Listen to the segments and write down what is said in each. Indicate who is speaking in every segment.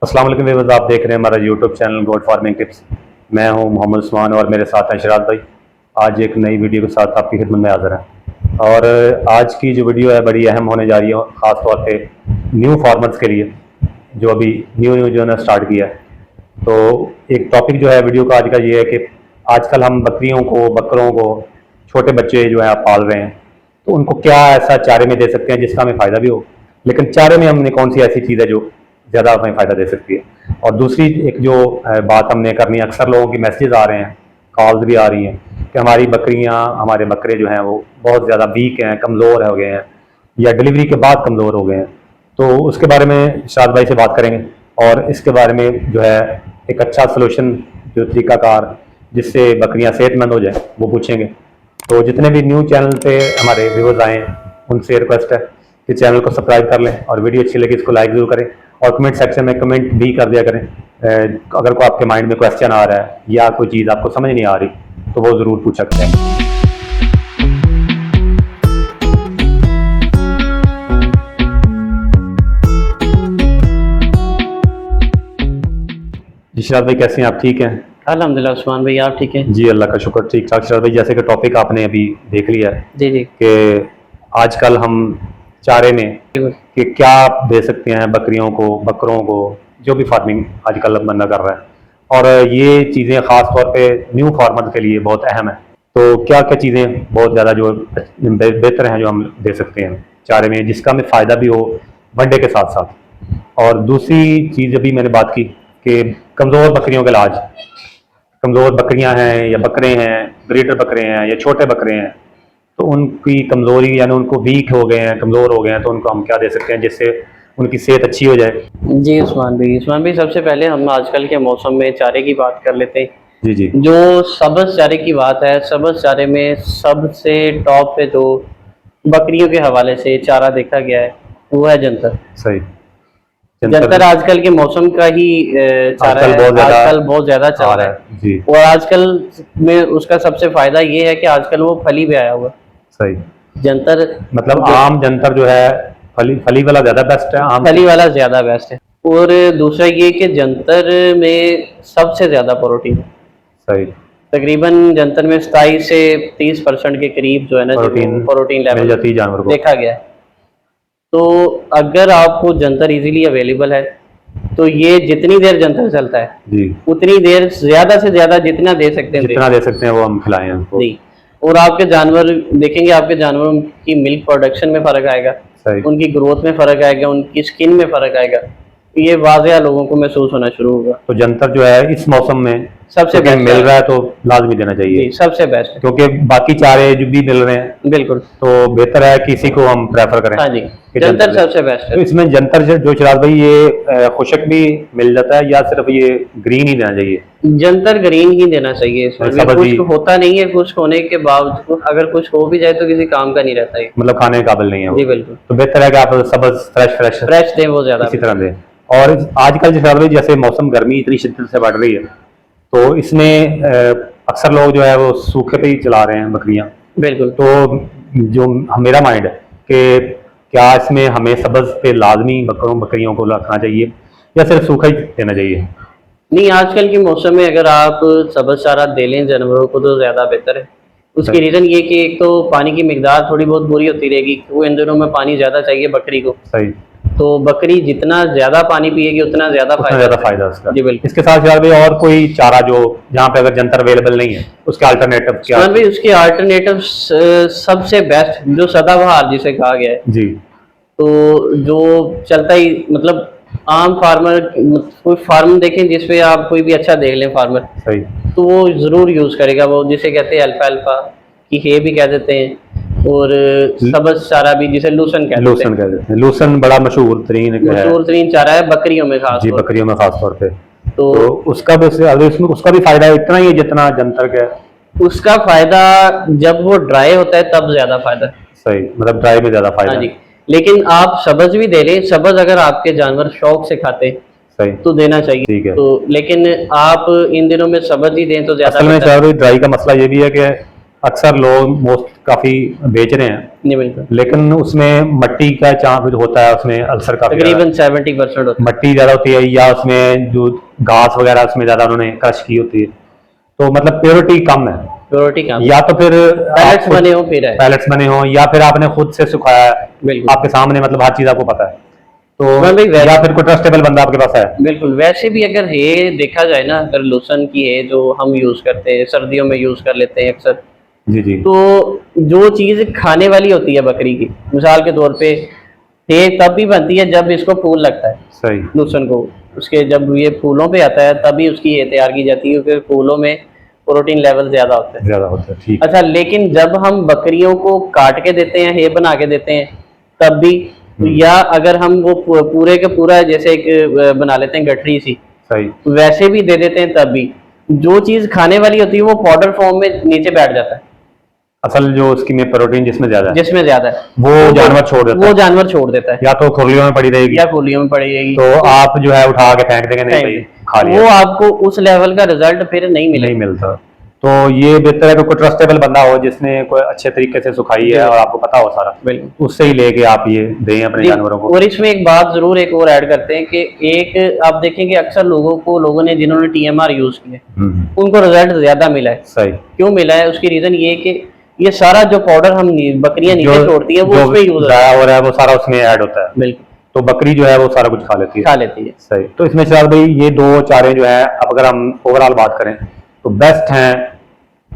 Speaker 1: अस्सलाम वालेकुम व्यूअर्स, आप देख रहे हैं हमारा YouTube channel goat farming tips. मैं हूं मोहम्मद उस्मान और मेरे साथ हैं शराद भाई। आज एक नई वीडियो के साथ आपकी खिदमत में हाजिर हैं और आज की जो वीडियो है बड़ी अहम होने जा रही है, ख़ास तौर पे न्यू फार्मर्स के लिए जो अभी न्यू जो है स्टार्ट किया है। तो एक टॉपिक जो है वीडियो का आज का ये है कि आजकल हम बकरियों को, बकरों को, छोटे बच्चे जो है आप पाल रहे हैं, तो उनको क्या ऐसा चारे में दे सकते हैं जिसका हमें फ़ायदा भी हो, लेकिन चारे में हमने कौन सी ऐसी चीज़ है जो ज़्यादा हमें फ़ायदा दे सकती है। और दूसरी एक जो बात हमने करनी है, अक्सर लोगों की मैसेजेस आ रहे हैं, कॉल्स भी आ रही हैं कि हमारी बकरियां, हमारे बकरे जो हैं वो बहुत ज़्यादा वीक हैं, कमज़ोर हो गए हैं या डिलीवरी के बाद कमज़ोर हो गए हैं। तो उसके बारे में शाद भाई से बात करेंगे और इसके बारे में जो है एक अच्छा सलूशन, जो तरीक़ाकार जिससे बकरियाँ सेहतमंद हो जाए, वो पूछेंगे। तो जितने भी न्यू चैनल पे हमारे व्यूअर्स आए हैं उनसे रिक्वेस्ट है कि चैनल को सब्सक्राइब कर लें और वीडियो अच्छी लगी इसको लाइक ज़रूर करें और कमेंट सेक्शन में कमेंट भी कर दिया करें। अगर कोई आपके माइंड में क्वेश्चन आ रहा है या कोई चीज़ आपको समझ नहीं आ रही तो वो ज़रूर पूछ सकते हैं। जी शराद भाई, कैसे हैं आप? ठीक हैं?
Speaker 2: अल्हम्दुलिल्लाह उस्मान भाई, आप ठीक हैं?
Speaker 1: जी अल्लाह का शुक्र, ठीक ठाक। शराद भाई, जैसे कि टॉपिक आपने अभी देख लिया है
Speaker 2: जी जी
Speaker 1: कि आजकल हम चारे में
Speaker 2: बिल्कुल।
Speaker 1: कि क्या आप दे सकते हैं बकरियों को, बकरों को, जो भी फार्मिंग आजकल बंदा कर रहा है, और ये चीज़ें ख़ास तौर पे न्यू फार्मर के लिए बहुत अहम है। तो क्या क्या चीज़ें बहुत ज़्यादा जो बेहतर हैं जो हम दे सकते हैं चारे में, जिसका हमें फ़ायदा भी हो वनडे के साथ साथ। और दूसरी चीज़ अभी मैंने बात की कि कमज़ोर बकरियों का इलाज, कमज़ोर बकरियां हैं या बकरे हैं, ब्रीडर बकरे हैं या छोटे बकरे हैं, तो उनकी कमज़ोरी यानी उनको वीक हो गए हैं, कमज़ोर हो गए हैं, तो उनको हम क्या दे सकते हैं जिससे उनकी सेहत अच्छी हो जाए।
Speaker 2: जी उस्मान भाई, सबसे पहले हम आजकल के मौसम में चारे की बात कर लेते हैं।
Speaker 1: जी जी।
Speaker 2: जो सब्ज़ चारे की बात है, सब्ज़ चारे में सबसे टॉप पे जो बकरियों के हवाले से चारा देखा गया है वो है जंतर।
Speaker 1: सही।
Speaker 2: जंतर आजकल के मौसम का ही चारा है, आजकल बहुत ज़्यादा चल रहा है
Speaker 1: जी।
Speaker 2: और आजकल में उसका सबसे फ़ायदा ये है कि आजकल वो फली पे आया हुआ।
Speaker 1: सही।
Speaker 2: जंतर
Speaker 1: मतलब आम जंतर जो है फली वाला ज़्यादा बेस्ट है, आम
Speaker 2: फली वाला ज़्यादा बेस्ट है। और दूसरा ये कि जंतर में सबसे ज़्यादा प्रोटीन है।
Speaker 1: सही।
Speaker 2: तकरीबन जंतर में 27 से 30% के करीब जो है ना प्रोटीन लेवल
Speaker 1: मिल जाती है जानवर को,
Speaker 2: देखा गया है। तो अगर आपको जंतर इजीली अवेलेबल है तो ये जितनी देर जंतर चलता है
Speaker 1: जी,
Speaker 2: उतनी देर ज़्यादा से ज़्यादा जितना दे सकते हैं,
Speaker 1: जितना दे सकते हैं वो हम खिलाएं उनको।
Speaker 2: जी। और आपके जानवर देखेंगे, आपके जानवरों की मिल्क प्रोडक्शन में फ़र्क आएगा, उनकी ग्रोथ में फ़र्क आएगा, उनकी स्किन में फ़र्क आएगा। ये वाज़ेह लोगों को महसूस होना शुरू होगा।
Speaker 1: तो जंतर जो है इस मौसम में
Speaker 2: सबसे बेस्ट
Speaker 1: मिल रहा है तो लाजमी देना चाहिए,
Speaker 2: सबसे बेस्ट है,
Speaker 1: क्योंकि बाकी चारे जो भी मिल रहे हैं
Speaker 2: बिल्कुल,
Speaker 1: तो बेहतर है कि इसी को हम प्रेफर करें।
Speaker 2: हाँ जी, जंतर सबसे बेस्ट है।
Speaker 1: तो इसमें जंतर जो चिराग भाई, ये खुशक भी मिल जाता है या सिर्फ ये ग्रीन ही देना चाहिए?
Speaker 2: जंतर ग्रीन ही देना चाहिए, इसमें खुश्क होता नहीं है। खुश्क होने के बावजूद अगर कुछ हो भी जाए तो किसी काम का नहीं रहता है, मतलब
Speaker 1: खाने के काबिल नहीं है वो।
Speaker 2: जी बिल्कुल।
Speaker 1: तो बेहतर है कि आप सबज फ्रेश दें, वो ज्यादा इसी तरह दें। और आजकल जैसे मौसम गर्मी इतनी शिद्दत से बढ़ रही है, तो इसमें अक्सर लोग जो है वो सूखे पे ही चला रहे हैं बकरियां, बिल्कुल। तो जो मेरा माइंड है कि क्या इसमें हमें सब्ज पे लाजमी बकरियों को रखना चाहिए या सिर्फ सूखा ही देना चाहिए?
Speaker 2: नहीं, आजकल के मौसम में अगर आप सब्ज चारा दे लें जानवरों को तो ज़्यादा बेहतर है। उसकी रीज़न ये कि एक तो पानी की मिकदार थोड़ी बहुत बुरी होती रहेगी, वो इन दिनों में पानी ज़्यादा चाहिए बकरी को। सही। तो बकरी जितना ज़्यादा पानी पिएगी उतना ज़्यादा फायदा उसका। जी बिल्कुल।
Speaker 1: इसके साथ यार भाई और कोई चारा जो जहाँ पे अगर जंतर अवेलेबल नहीं है उसके अल्टरनेटिव क्या?
Speaker 2: भाई उसके अल्टरनेटिव सबसे बेस्ट जो सदाबहार जिसे कहा गया है जी, तो जो चलता ही मतलब आम फार्मर, कोई फार्म देखें जिसपे आप कोई भी अच्छा देख लें फार्मर, सही, तो वो जरूर यूज करेगा। वो जिसे कहते हैं अल्फाल्फा की हे भी कह देते हैं, और सब्ज चारा भी जिसे लूसन कहते हैं।
Speaker 1: लूसन बड़ा मशहूर तरीन
Speaker 2: चारा है बकरियों में, खास
Speaker 1: जी, बकरियों में खास तौर पे।
Speaker 2: तो
Speaker 1: उसका भी फायदा इतना ही है जितना जंतर का है।
Speaker 2: उसका फायदा जब वो ड्राई होता है तब ज्यादा फायदा।
Speaker 1: सही, मतलब ड्राई में ज्यादा फायदा।
Speaker 2: हाँ जी, लेकिन आप सब्ज भी दे लें, सब्ज अगर आपके जानवर शौक से खाते सही तो देना चाहिए, ठीक है। तो लेकिन आप इन दिनों में सब्ज ही दें तो ज्यादा।
Speaker 1: असल में ड्राई का मसला ये भी है कि अक्सर लोग मोस्ट काफी बेच रहे हैं,
Speaker 2: नहीं बिल्कुल,
Speaker 1: लेकिन उसमें मट्टी का चांस होता है, उसमें अल्सर काफी
Speaker 2: तकरीबन 70% होता
Speaker 1: मट्टी ज्यादा होती है, या उसमें जो घास वगैरह उसमें ज्यादा उन्होंने क्रश की होती है, तो मतलब प्योरिटी कम है।
Speaker 2: है, प्योरिटी कम,
Speaker 1: या तो फिर
Speaker 2: पैलेट्स बने हो फिर है,
Speaker 1: पैलेट्स बने हो, या फिर आपने खुद से सुखाया है,
Speaker 2: बिल्कुल
Speaker 1: आपके सामने, मतलब हर चीज आपको पता है, तो
Speaker 2: भाई वैसे,
Speaker 1: या फिर कोई ट्रस्टेबल बंदा आपके पास है।
Speaker 2: बिल्कुल वैसे भी अगर है देखा जाए ना, अगर लोशन की है जो हम यूज करते हैं सर्दियों में यूज कर लेते हैं अक्सर,
Speaker 1: जी जी।
Speaker 2: तो जो चीज खाने वाली होती है बकरी की, मिसाल के तौर पे है तब भी बनती है जब इसको फूल लगता है
Speaker 1: सही।
Speaker 2: लोशन को, उसके जब ये फूलों पे आता है तभी उसकी ये तैयार की जाती है, क्योंकि फूलों में प्रोटीन लेवल ज्यादा होता है।
Speaker 1: ज्यादा होता है, ठीक।
Speaker 2: अच्छा, लेकिन जब हम बकरियों को काट के देते हैं, हे बना के देते हैं तब भी, या अगर हम वो पूरे के पूरा जैसे एक बना लेते हैं गठरी सी,
Speaker 1: सही।
Speaker 2: वैसे भी दे देते हैं तब भी, जो चीज खाने वाली होती है वो पाउडर फॉर्म में नीचे बैठ जाता है।
Speaker 1: असल जो उसकी में प्रोटीन जिसमें ज्यादा है,
Speaker 2: जिसमें ज्यादा है
Speaker 1: वो जानवर छोड़ देता
Speaker 2: वो
Speaker 1: है,
Speaker 2: जानवर छोड़ देता है,
Speaker 1: या तो खुरलियों में पड़ी रहेगी
Speaker 2: या खोलियों में पड़ी रहेगी,
Speaker 1: तो आप जो है उठा के फेंक देंगे, नहीं भाई खा लिया,
Speaker 2: वो आपको उस लेवल का रिजल्ट फिर नहीं
Speaker 1: नहीं
Speaker 2: मिलेगा।
Speaker 1: मिलता। तो ये बेहतर है कि कोई ट्रस्टेबल बंदा हो जिसने कोई अच्छे तरीके से सुखाई है और आपको पता हो सारा,
Speaker 2: बिल्कुल,
Speaker 1: उससे ही लेके आप ये दें अपने
Speaker 2: जी,
Speaker 1: जानवरों को।
Speaker 2: और इसमें एक बात जरूर एक और ऐड करते हैं कि एक आप देखें कि अक्सर लोगों ने जिन्होंने TMR यूज किया उनको रिजल्ट ज्यादा मिला है।
Speaker 1: सही।
Speaker 2: क्यों मिला है? उसकी रीजन ये कि ये सारा जो पाउडर हम बकरियां नीचे छोड़ती है वो उसमें यूज
Speaker 1: जाया हो रहा है वो सारा उसमें ऐड होता है,
Speaker 2: बिल्कुल,
Speaker 1: तो बकरी जो है वो सारा कुछ खा लेती है। सही। तो इसमें शायद भाई ये दो चारे जो है, अब अगर हम ओवरऑल बात करें तो बेस्ट हैं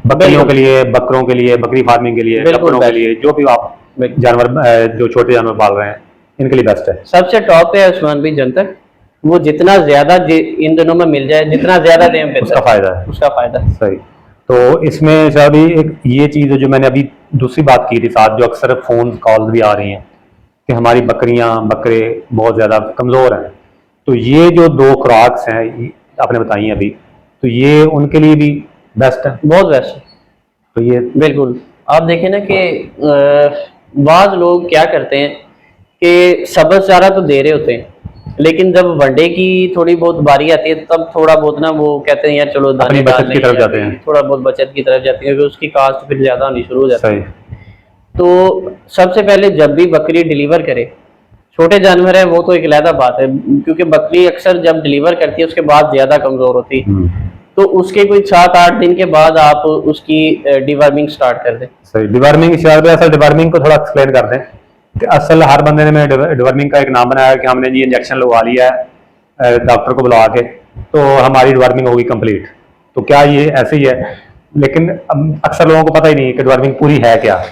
Speaker 1: बकरियों के लिए, बकरों के लिए, बकरी फार्मिंग के लिए, बकरों के लिए, जो भी आप जानवर जो छोटे जानवर पाल रहे हैं इनके लिए बेस्ट है।
Speaker 2: सबसे टॉप पे है उस्मान भाई जंतर, वो जितना ज्यादा इन दोनों में मिल जाए, जितना ज्यादा दें
Speaker 1: उसका फायदा है,
Speaker 2: उसका फायदा।
Speaker 1: सही। तो इसमें शायद एक ये चीज है जो मैंने अभी दूसरी बात की थी साथ, जो अक्सर फोन कॉल्स भी आ रही हैं कि हमारी बकरियां बकरे बहुत ज्यादा कमजोर हैं, तो ये जो दो खुराक्स हैं आपने बताई अभी, तो ये उनके लिए भी बेस्ट है,
Speaker 2: बहुत बेस्ट है।
Speaker 1: तो ये
Speaker 2: बिल्कुल, आप देखें ना कि बाज लोग क्या करते हैं कि सब्ज़ चारा तो दे रहे होते हैं, लेकिन जब वनडे की थोड़ी बहुत बारी आती है तब थोड़ा बहुत ना वो कहते हैं यार चलो
Speaker 1: अपनी बचत की तरफ जाते हैं,
Speaker 2: थोड़ा बहुत बचत की तरफ जाती है, क्योंकि उसकी कास्ट फिर ज्यादा होनी शुरू हो जाती है।
Speaker 1: सही।
Speaker 2: तो सबसे पहले जब भी बकरी डिलीवर करे, छोटे जानवर है वो तो एक अलग बात है, क्योंकि बकरी अक्सर जब डिलीवर करती है उसके बाद ज्यादा कमजोर होती है, तो उसके कोई 7-8 दिन के बाद आप उसकी डिवर्मिंग स्टार्ट कर दें।
Speaker 1: सही। डिवर्मिंग, असल डिवर्मिंग को थोड़ा एक्सप्लेन कर दें कि असल हर बंदे ने डिवर्मिंग का एक नाम बनाया कि हमने जी इंजेक्शन लगवा लिया है डॉक्टर को बुला के तो हमारी डिवर्मिंग होगी कंप्लीट, तो क्या ये ऐसे ही है? लेकिन अक्सर लोगों को पता ही नहीं है कि डिवर्मिंग पूरी है क्या।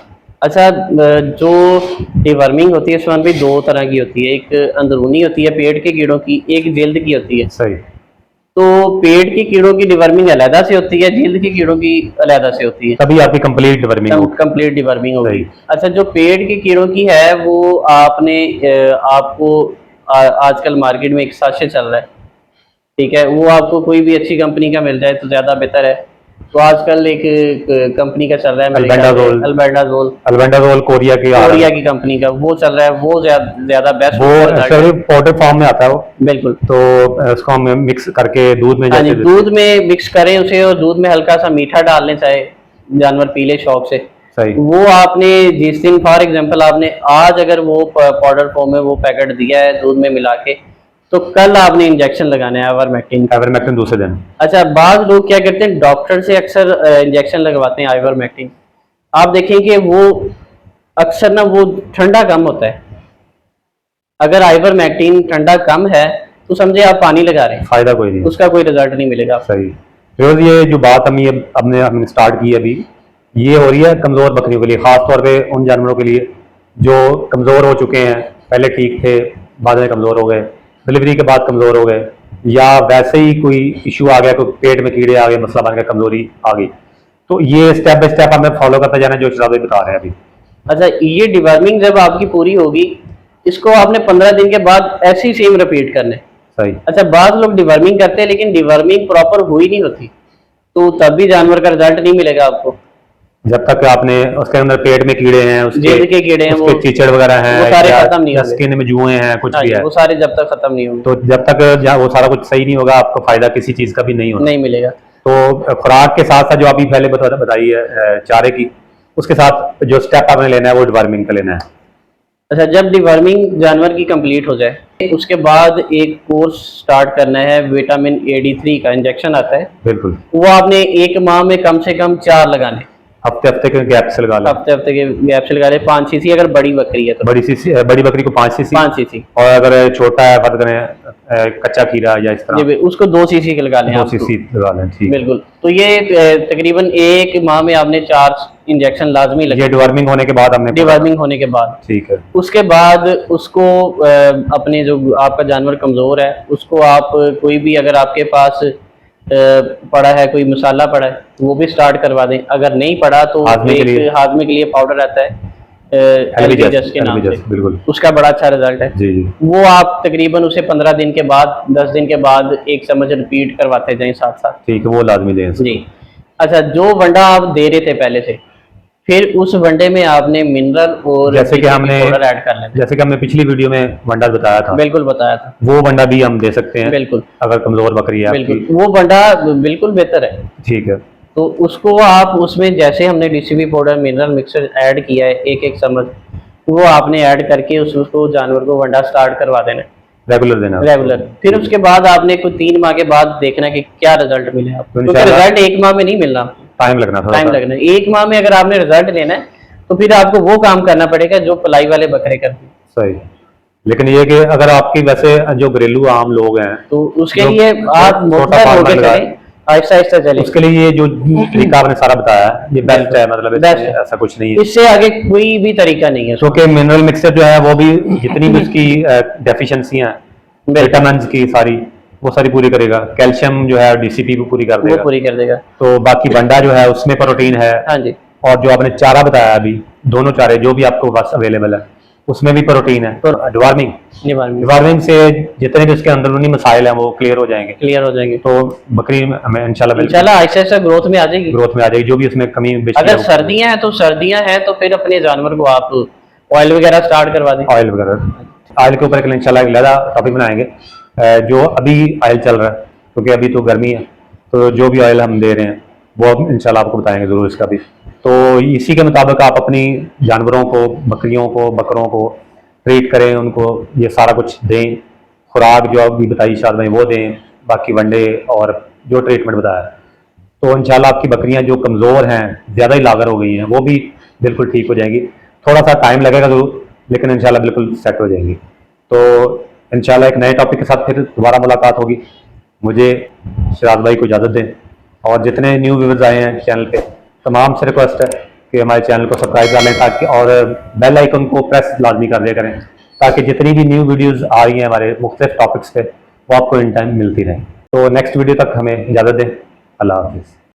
Speaker 2: अच्छा, जो डिवर्मिंग होती है उसमें भी दो तरह की होती है, एक अंदरूनी होती है पेट के कीड़ों की, एक जिल्द की होती है।
Speaker 1: सही।
Speaker 2: तो पेट के कीड़ों की डिवर्मिंग अलहदा से होती है, जिल्द के कीड़ों की अलहदा से होती है,
Speaker 1: तभी आपकी कंप्लीट डिवर्मिंग होगी।
Speaker 2: कंप्लीट डिवर्मिंग होगी। अच्छा, जो पेट के कीड़ों की है वो आपने आपको आजकल मार्केट में एक साशे चल रहा है, ठीक है, वो आपको कोई भी अच्छी कंपनी का मिल जाए तो ज्यादा बेहतर है। तो आजकल एक कंपनी का चल रहा है
Speaker 1: अल्बेंडाजोल कोरिया की
Speaker 2: कंपनी का वो चल रहा है, वो ज्यादा बेस्ट,
Speaker 1: वो पाउडर फॉर्म में आता है वो।
Speaker 2: बिल्कुल,
Speaker 1: तो उसको हम मिक्स करके दूध में,
Speaker 2: जैसे दूध में मिक्स करें उसे, और दूध में हल्का सा मीठा डाल लें, चाहे जानवर पी ले शौक से।
Speaker 1: सही।
Speaker 2: वो आपने जिस दिन फॉर एग्जांपल आपने आज अगर वो पाउडर फॉर्म में वो पैकेट दिया है दूध में मिला के, तो कल आपने इंजेक्शन लगाना है आइवरमेक्टिन दूसरे दिन। अच्छा, बाद लोग क्या करते हैं, डॉक्टर से अक्सर इंजेक्शन लगवाते हैं आइवरमेक्टिन। आप देखें कि वो अक्सर ना वो ठंडा कम होता है, अगर आइवरमेक्टिन ठंडा कम है तो समझे आप पानी लगा रहे हैं,
Speaker 1: फायदा कोई नहीं,
Speaker 2: उसका कोई रिजल्ट नहीं मिलेगा।
Speaker 1: सही। फिर ये जो बात हमने स्टार्ट की अभी, ये हो रही है कमजोर बकरियों के लिए, खास तौर पे उन जानवरों के लिए जो कमजोर हो चुके हैं, पहले ठीक थे बाद में कमजोर हो गए, डिलीवरी के बाद कमजोर हो गए, या वैसे ही कोई इशू आ गया, कोई पेट में कीड़े आ गए, मसला बन गया, कमजोरी आ गई, तो ये स्टेप बाय स्टेप हमें फॉलो करते जाना जो शराब बता रहे हैं अभी। अच्छा,
Speaker 2: ये डिवर्मिंग जब आपकी पूरी होगी, इसको आपने 15 दिन के बाद ऐसे ही सेम रिपीट करना है।
Speaker 1: सही।
Speaker 2: अच्छा, बाद लोग डिवर्मिंग करते हैं लेकिन डिवर्मिंग प्रॉपर हुई नहीं होती, तो तब भी जानवर का रिजल्ट नहीं मिलेगा आपको,
Speaker 1: जब तक आपने उसके अंदर पेट में कीड़े हैं,
Speaker 2: जेल के कीड़े हैं, वो
Speaker 1: चीचड़ वगैरह हैं,
Speaker 2: वो सारे खत्म नहीं होंगे,
Speaker 1: स्किन में जुए हैं, कुछ भी है,
Speaker 2: वो सारे जब तक खत्म नहीं होंगे,
Speaker 1: तो जब तक वो सारा कुछ सही नहीं होगा आपको फायदा किसी चीज का भी नहीं होगा,
Speaker 2: नहीं मिलेगा।
Speaker 1: तो खुराक के साथ साथ जो आपने पहले बताई है चारे की, उसके साथ जो स्टेप आपने लेना है वो डिवर्मिंग का लेना है।
Speaker 2: अच्छा, जब डिवर्मिंग जानवर की कंप्लीट हो जाए उसके बाद एक कोर्स स्टार्ट करना है, विटामिन AD3 का इंजेक्शन आता है।
Speaker 1: बिल्कुल।
Speaker 2: वो आपने 1 माह में कम से कम 4 लगाने,
Speaker 1: हफ्ते हफ्ते के गैप से लगा लें।
Speaker 2: हफ्ते हफ्ते के गैप से लगा ले। 5 सीसी अगर बड़ी बकरी है तो
Speaker 1: बड़ी बकरी को 5 सीसी,
Speaker 2: 5 सीसी,
Speaker 1: और अगर छोटा है फर्ज करें कच्चा खीरा या इस तरह,
Speaker 2: उसको 2 सीसी के लगा लें।
Speaker 1: 2 सीसी लगा लें। ठीक,
Speaker 2: बिल्कुल। तो ये तकरीबन 1 माह में आपने 4 इंजेक्शन लाजमी लगे,
Speaker 1: ये डिवर्मिंग होने के बाद हमने,
Speaker 2: डिवर्मिंग होने के बाद।
Speaker 1: ठीक है।
Speaker 2: उसके बाद उसको अपने जो आपका जानवर कमज़ोर है उसको आप कोई भी, अगर आपके पास पड़ा है कोई मसाला पड़ा है वो भी स्टार्ट करवा दें। अगर नहीं पड़ा तो
Speaker 1: हाजमे के लिए,
Speaker 2: एक हाजमे के लिए पाउडर आता है एलबीजस के नाम से,
Speaker 1: बिल्कुल,
Speaker 2: उसका बड़ा अच्छा रिजल्ट है।
Speaker 1: जी जी।
Speaker 2: वो आप तकरीबन उसे 15 दिन के बाद, 10 दिन के बाद 1 चम्मच रिपीट करवाते जाएं साथ साथ।
Speaker 1: ठीक है, वो लाजमी दें
Speaker 2: जी। अच्छा, जो वंडा आप दे रहे थे पहले से, फिर उस वनडे में आपने मिनरल और
Speaker 1: जैसे कि हमने
Speaker 2: पाउडर ऐड कर लेना।
Speaker 1: जैसे कि हमने पिछली वीडियो में वंडा बताया था,
Speaker 2: बिल्कुल बताया था,
Speaker 1: वो वंडा भी हम दे सकते हैं
Speaker 2: बिल्कुल,
Speaker 1: अगर कमजोर बकरी है
Speaker 2: बिल्कुल
Speaker 1: आपकी।
Speaker 2: वो वंडा बिल्कुल बेहतर है।
Speaker 1: ठीक है।
Speaker 2: तो उसको आप उसमें जैसे हमने DCB powder mineral mixer add किया है 1-1 चम्मच, वो आपने ऐड करके उसको जानवर को वंडा स्टार्ट करवा देना,
Speaker 1: रेगुलर देना,
Speaker 2: रेगुलर। फिर उसके बाद आपने कोई 3 माह के बाद देखना कि क्या रिजल्ट मिले आपको, क्योंकि रिजल्ट 1 माह में नहीं मिलना,
Speaker 1: टाइम लगना,
Speaker 2: टाइम लगना। 1 माह में अगर आपने रिजल्ट लेना है तो फिर आपको वो काम करना पड़ेगा जो पलाई वाले बकरे करते हैं।
Speaker 1: सही। लेकिन ये कि अगर आपकी वैसे जो घरेलू आम लोग हैं
Speaker 2: तो उसके लिए आप मोटा होके चलें, आहिस्ता आहिस्ता चलें।
Speaker 1: उसके लिए ये जो तरीका आपने सारा बताया ये बेस्ट है, मतलब ऐसा कुछ नहीं है,
Speaker 2: इससे आगे कोई भी तरीका नहीं है।
Speaker 1: क्योंकि मिनरल मिक्सर जो है वो भी जितनी भी उसकी डेफिशिएंसी हैं विटामिन की सारी, वो सारी पूरी करेगा। कैल्शियम जो है डीसीपी भी पूरी कर देगा,
Speaker 2: वो पूरी कर देगा।
Speaker 1: तो बाकी बंडा जो है उसमें प्रोटीन है।
Speaker 2: हाँ जी।
Speaker 1: और जो आपने चारा बताया अभी, दोनों चारे जो भी आपको पास अवेलेबल है उसमें भी प्रोटीन है। तो डिवर्मिंग से जितने भी उसके अंदरूनी मसाइल हैं वो क्लियर हो जाएंगे, तो बकरी हमें इंशाल्लाह
Speaker 2: आहिस्ता आहिस्ता ग्रोथ में आ जाएगी,
Speaker 1: जो भी उसमें कमी
Speaker 2: अगर सर्दियां हैं तो फिर अपने जानवर को आप ऑयल वगैरह स्टार्ट करवा दें।
Speaker 1: ऑयल के ऊपर इंशाल्लाह एक अलग टॉपिक बनाएंगे। जो अभी ऑयल चल रहा है, क्योंकि अभी तो गर्मी है, तो जो भी ऑयल हम दे रहे हैं वो इंशाल्लाह आपको बताएंगे जरूर इसका भी। तो इसी के मुताबिक आप अपनी जानवरों को, बकरियों को, बकरों को ट्रीट करें, उनको ये सारा कुछ दें, खुराक जो अभी बताई शायद में वो दें, बाकी वनडे और जो ट्रीटमेंट बताया, तो इंशाल्लाह आपकी बकरियां जो कमज़ोर हैं, ज़्यादा ही लागर हो गई हैं, वो भी बिल्कुल ठीक हो जाएंगी। थोड़ा सा टाइम लगेगा जरूर, लेकिन इंशाल्लाह बिल्कुल सेट हो जाएंगी। तो इंशाल्लाह एक नए टॉपिक के साथ फिर दोबारा मुलाकात होगी। मुझे शराज भाई को इजाज़त दें, और जितने न्यू व्यूअर्स आए हैं चैनल पे तमाम से रिक्वेस्ट है कि हमारे चैनल को सब्सक्राइब कर लें, ताकि और बेल आइकन को प्रेस लाजमी कर दिया करें, ताकि जितनी भी न्यू वीडियोस आ रही हैं हमारे मुख्तलिफ टॉपिक्स पे वो आपको इन टाइम मिलती रहें। तो नेक्स्ट वीडियो तक हमें इजाज़त दें। अल्लाह हाफिज़।